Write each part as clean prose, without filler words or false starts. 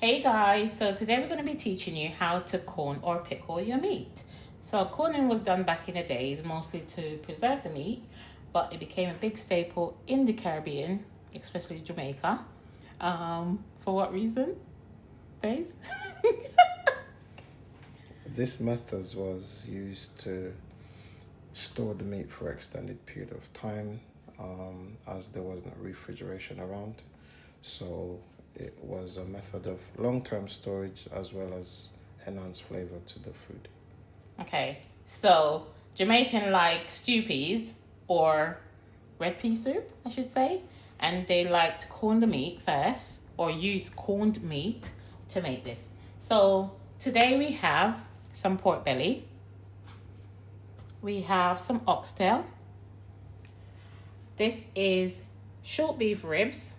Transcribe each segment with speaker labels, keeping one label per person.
Speaker 1: Hey guys, so today we're going to be teaching you how to corn or pickle your meat. So corning was done back in the days mostly to preserve the meat, but it became a big staple in the Caribbean, especially Jamaica. For what reason? Babes?
Speaker 2: This method was used to store the meat for extended period of time, as there was no refrigeration around. So it was a method of long-term storage as well as enhanced flavor to the food.
Speaker 1: Okay, so Jamaican like stew peas or red pea soup, I should say, and they like to corn the meat first or use corned meat to make this. So today we have some pork belly, we have some oxtail, this is short beef ribs,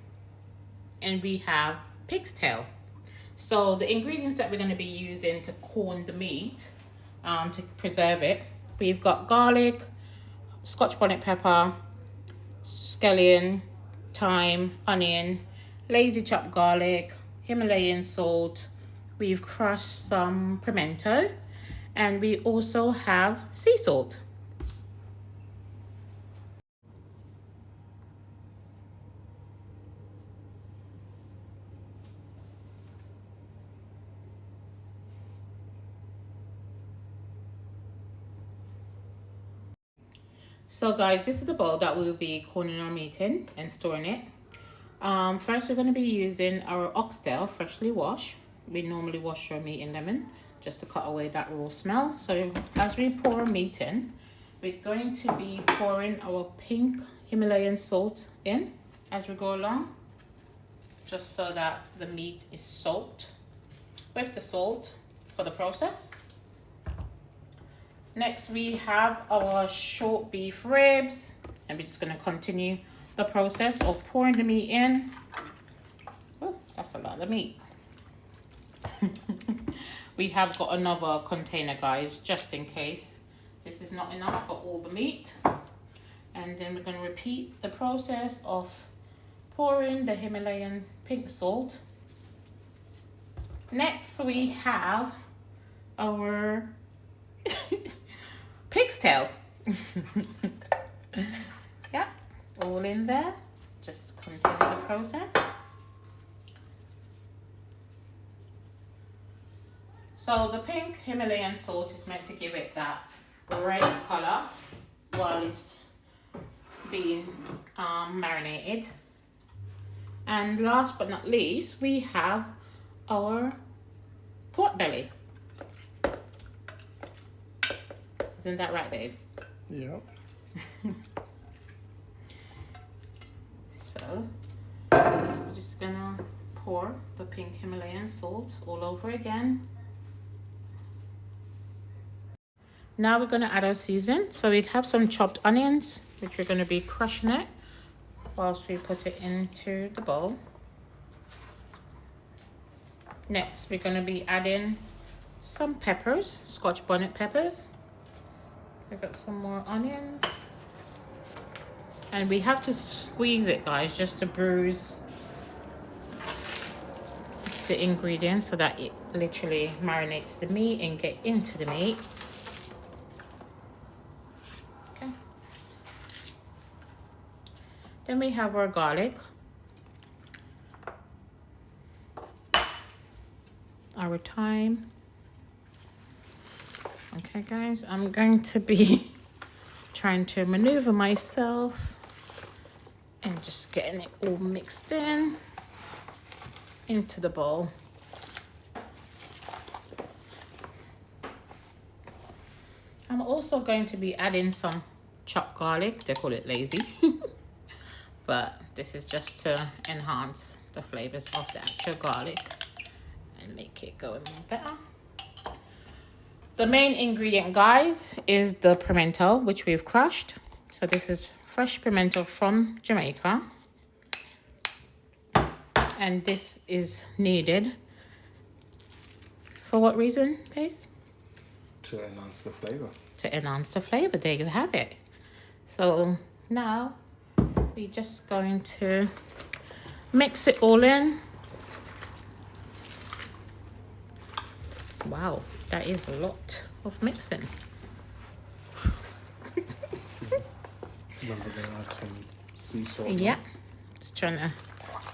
Speaker 1: and we have pig's tail. So the ingredients that we're going to be using to corn the meat, to preserve it, we've got garlic, scotch bonnet pepper, scallion, thyme, onion, lazy chopped garlic, Himalayan salt. We've crushed some pimento, and we also have sea salt. So guys, this is the bowl that we'll be corning our meat in and storing it. First we're going to be using our oxtail freshly washed. We normally wash our meat in lemon just to cut away that raw smell. So as we pour our meat in, we're going to be pouring our pink Himalayan salt in as we go along, just so that the meat is soaked with the salt for the process. Next we have our short beef ribs, and we're just going to continue the process of pouring the meat in. Oh, that's a lot of meat. We have got another container, guys, just in case this is not enough for all the meat. And then we're going to repeat the process of pouring the Himalayan pink salt. Next we have our pig's tail. Yeah, all in there. Just continue the process. So the pink Himalayan salt is meant to give it that red color while it's being marinated. And last but not least, we have our pork belly. Isn't that right, babe?
Speaker 2: Yeah.
Speaker 1: So we're just gonna pour the pink Himalayan salt all over again. Now we're gonna add our season. So we have some chopped onions, which we're gonna be crushing it whilst we put it into the bowl. Next, we're gonna be adding some peppers, scotch bonnet peppers. We've got some more onions. And we have to squeeze it, guys, just to bruise the ingredients so that it literally marinates the meat and get into the meat. Okay. Then we have our garlic, our thyme. Okay, guys, I'm going to be trying to maneuver myself and just getting it all mixed in into the bowl. I'm also going to be adding some chopped garlic. They call it lazy, but this is just to enhance the flavors of the actual garlic and make it go in better. The main ingredient, guys, is the pimento, which we've crushed. So this is fresh pimento from Jamaica. And this is needed for what reason, please?
Speaker 2: To enhance the flavor.
Speaker 1: To enhance the flavor. There you have it. So now we're just going to mix it all in. Wow, that is a lot of mixing.
Speaker 2: Then we're gonna add some sea salt.
Speaker 1: Yeah, just trying to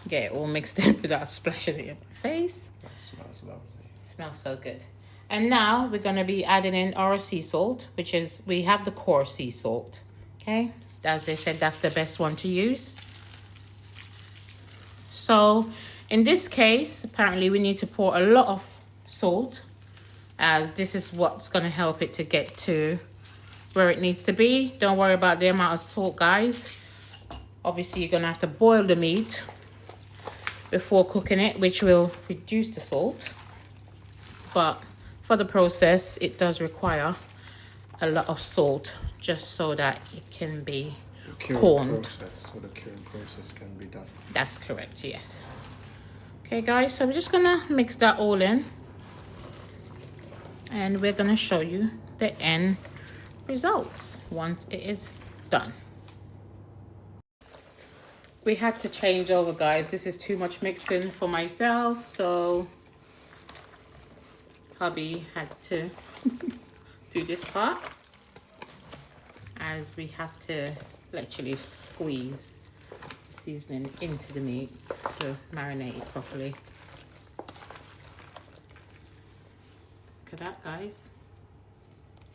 Speaker 1: get it all mixed in without splashing it in my face.
Speaker 2: That smells lovely.
Speaker 1: It smells so good. And now we're gonna be adding in our sea salt, which is, we have the coarse sea salt. Okay, as they said, that's the best one to use. So in this case, apparently we need to pour a lot of salt, as this is what's gonna help it to get to where it needs to be. Don't worry about the amount of salt, guys. Obviously you're gonna have to boil the meat before cooking it, which will reduce the salt, but for the process it does require a lot of salt, just so that it can be corned.
Speaker 2: So the curing process can be done.
Speaker 1: That's correct, yes. Okay guys, so we're just gonna mix that all in, and we're gonna show you the end results once it is done. We had to change over, guys. This is too much mixing for myself, so hubby had to do this part, as we have to literally squeeze the seasoning into the meat to marinate it properly. Look at that, guys.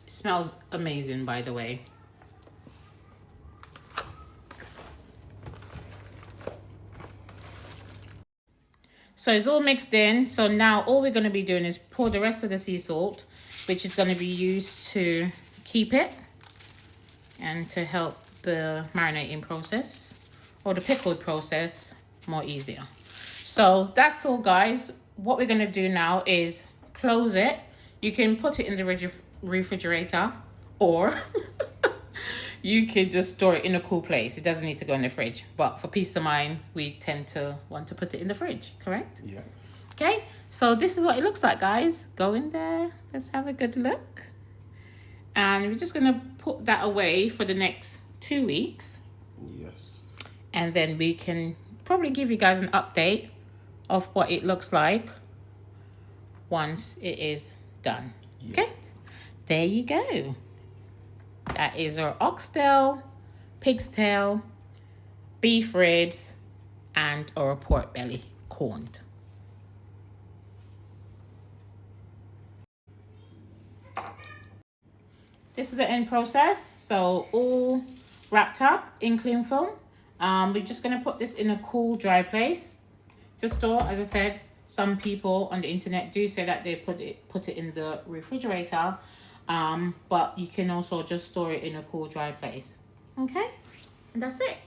Speaker 1: It smells amazing, by the way. So it's all mixed in. So now all we're going to be doing is pour the rest of the sea salt, which is going to be used to keep it and to help the marinating process, or the pickled process, more easier. So that's all, guys. What we're going to do now is close it. You can put it in the refrigerator, or you can just store it in a cool place. It doesn't need to go in the fridge, but for peace of mind, we tend to want to put it in the fridge, correct?
Speaker 2: Yeah.
Speaker 1: Okay, so this is what it looks like, guys. Go in there, let's have a good look. And we're just gonna put that away for the next 2 weeks.
Speaker 2: Yes.
Speaker 1: And then we can probably give you guys an update of what it looks like once it is done. Yeah. Okay, there you go. That is our oxtail, pig's tail, beef ribs, and our pork belly corned. This is the end process. So all wrapped up in cling film. We're just gonna put this in a cool, dry place to store. As I said, some people on the internet do say that they put it in the refrigerator. But you can also just store it in a cool, dry place. Okay, and that's it.